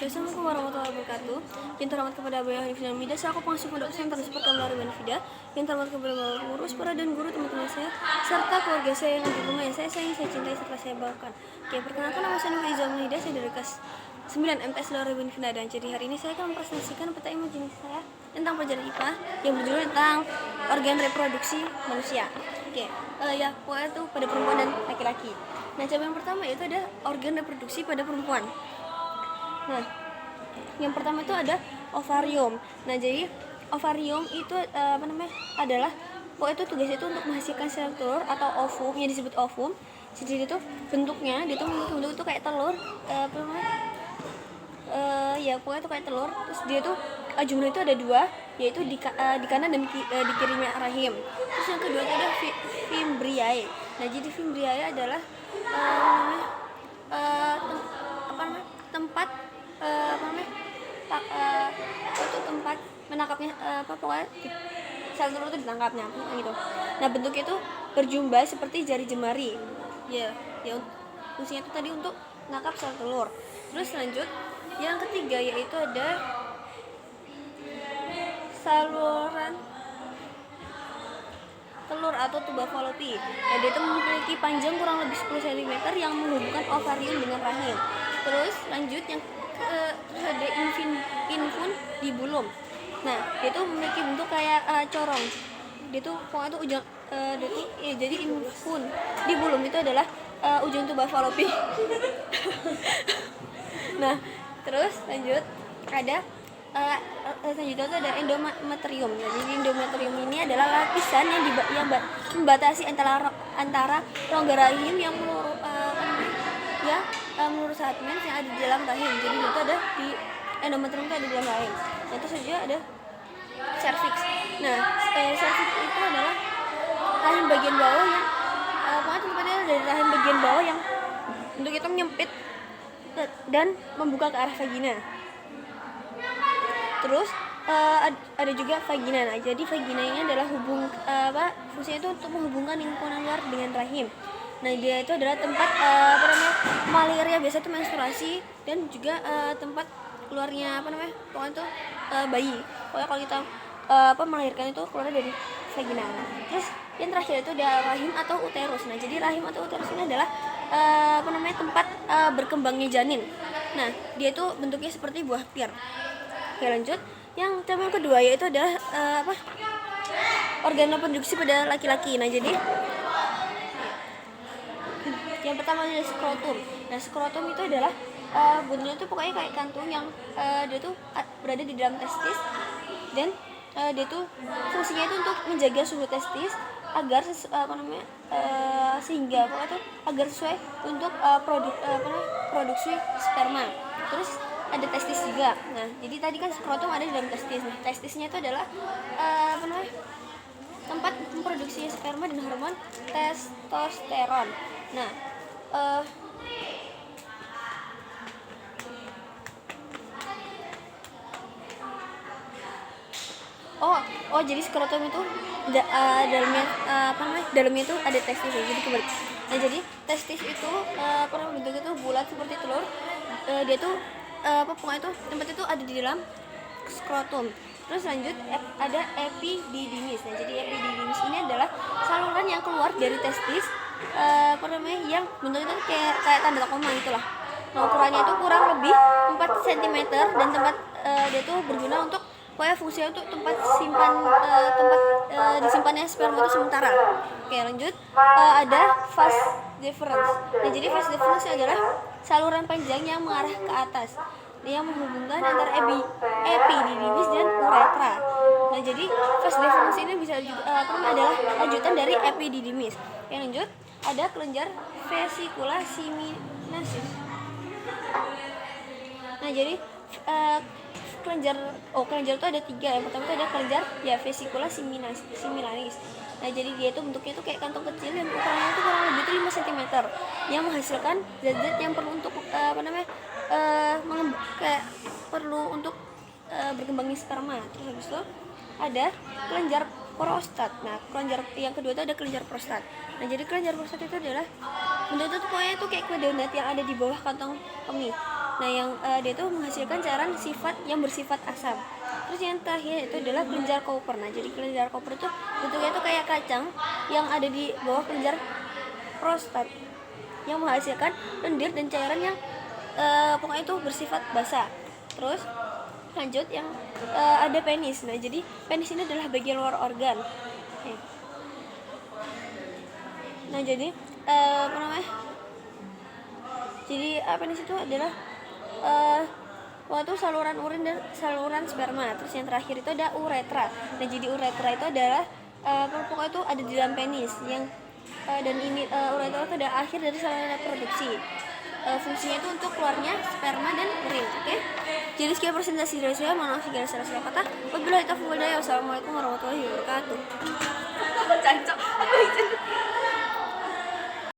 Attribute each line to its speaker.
Speaker 1: Assalamualaikum warahmatullahi wabarakatuh. Yang terhormat kepada Abu Hanif dan Mida, saya aku pengasuh pondok pesantren Super Kamlar Benfida. Yang terhormat kepada Bapak pengurus, para dan guru, teman-teman saya, serta keluarga saya yang di rumah yang saya sayang, saya cintai, serta saya banggakan. Oke, perkenalkan nama saya Nur Izam Hida, saya dari kelas 9 MTS Lauren Benfida, dan jadi hari ini saya akan mempresentasikan peta ilmu jenis saya tentang pelajaran IPA yang berjudul tentang organ reproduksi manusia. Oke, ya pokoknya itu pada perempuan dan laki-laki. Nah, cabang yang pertama itu ada organ reproduksi pada perempuan. Nah, yang pertama itu ada ovarium. Nah, jadi ovarium itu adalah pokoknya itu tugasnya itu untuk menghasilkan sel telur atau ovum, yang disebut ovum. Jadi itu bentuknya, dia tuh memiliki bentuk itu kayak telur, ya pokoknya itu kayak telur. Terus dia tuh jumlah itu ada dua, yaitu di kanan dan di kirinya rahim. Terus yang kedua itu ada fimbriae. Nah, jadi fimbriae adalah tempat itu tempat menangkapnya, pokoknya sel telur itu ditangkapnya gitu. Nah, bentuknya itu berjumlah seperti jari jemari. Ya fungsinya itu tadi untuk menangkap sel telur. Terus lanjut yang ketiga yaitu ada saluran telur atau tuba fallopi. Nah, dia itu memiliki panjang kurang lebih 10 cm yang menghubungkan ovarium dengan rahim. Terus lanjut yang terus ada infundibulum. Nah, dia itu memiliki bentuk kayak corong. Dia tuh pokoknya tuh ujung jadi infundibulum itu adalah ujung tuba fallopi. Nah, terus lanjut ada selanjutnya itu ada endometrium. Jadi endometrium ini adalah lapisan yang membatasi antara rongga rahim yang menurut Hartman yang ada di dalam rahim. Jadi itu ada di endometrium itu ada di dalam rahim. Nah, itu saja ada cervix. Nah, cervix itu adalah rahim bagian bawah yang tempatnya dari rahim bagian bawah yang untuk itu menyempit dan membuka ke arah vagina. Terus ada juga vagina. Nah, jadi vagina ini adalah fungsinya itu untuk menghubungkan lingkungan luar dengan rahim. Nah, dia itu adalah tempat malaria, biasa itu menstruasi, dan juga tempat keluarnya pokoknya itu bayi. Pokoknya kalau kita melahirkan itu keluar dari vagina. Terus yang terakhir itu ada rahim atau uterus. Nah, jadi rahim atau uterus ini adalah tempat berkembangnya janin. Nah, dia itu bentuknya seperti buah pir. Oke, lanjut. Yang cabang kedua yaitu adalah organ reproduksi pada laki-laki. Nah, jadi yang pertama adalah skrotum. Nah, skrotum itu adalah bentuknya itu pokoknya kayak kantung yang dia tuh berada di dalam testis, dan dia tuh fungsinya itu untuk menjaga suhu testis agar sehingga pokoknya tuh agar sesuai untuk produksi sperma. Terus ada testis juga. Nah, jadi tadi kan skrotum ada di dalam testis. Nah, testisnya itu adalah tempat memproduksi sperma dan hormon testosteron. Nah, jadi skrotum itu dalamnya itu ada testis ya. Jadi kebalik. Nah, jadi testis itu bentuknya itu bulat seperti telur. Dia tuh pokoknya itu tempat itu ada di dalam skrotum. Terus lanjut ada epididymis. Nah, jadi epididymis ini adalah saluran yang keluar dari testis yang bentuknya itu kayak tanda koma gitulah. Nah, ukurannya itu kurang lebih 4 cm dan tempat dia tuh berguna untuk pokoknya fungsinya untuk tempat disimpannya sperma itu sementara. Oke, lanjut ada vas deferens. Nah, jadi vas deferens adalah saluran panjang yang mengarah ke atas, yang menghubungkan antara epididymis dan uretra. Nah, jadi vas deferens ini bisa juga adalah lanjutan dari epididymis. Yang lanjut ada kelenjar vesicula seminalis. Nah, jadi kelenjar itu ada 3. Yang pertama itu ada kelenjar vesicula seminalis. Nah, jadi dia itu bentuknya itu kayak kantong kecil dan ukurannya itu kurang lebih 5 cm yang menghasilkan zat-zat yang perlu untuk perlu untuk berkembangnya sperma. Terus habis itu ada kelenjar prostat. Nah, kelenjar yang kedua itu ada kelenjar prostat. Nah, jadi kelenjar prostat itu adalah bentuk itu pokoknya itu kayak kue donat yang ada di bawah kantong kemih. Nah yang dia itu menghasilkan cairan yang bersifat asam. Terus yang terakhir itu adalah kelenjar Cooper. Nah jadi kelenjar Cooper itu bentuknya itu kayak kacang yang ada di bawah kelenjar prostat yang menghasilkan lendir dan cairan yang pokoknya itu bersifat basah. Terus lanjut yang ada penis. Nah jadi penis ini adalah bagian luar organ. Nah jadi apa namanya? Jadi penis itu adalah waktu saluran urin dan saluran sperma. Terus yang terakhir itu ada uretra. Nah jadi uretra itu adalah pokoknya itu ada di dalam penis yang dan ini uretra itu adalah akhir dari saluran reproduksi. Fungsinya itu untuk keluarnya sperma dan urin. Oke? Jadi sekian presentasi dari saya. Mohon maaf jika ada salah kata. Wabillahi taufiq wal hidayah. Wassalamualaikum warahmatullahi wabarakatuh.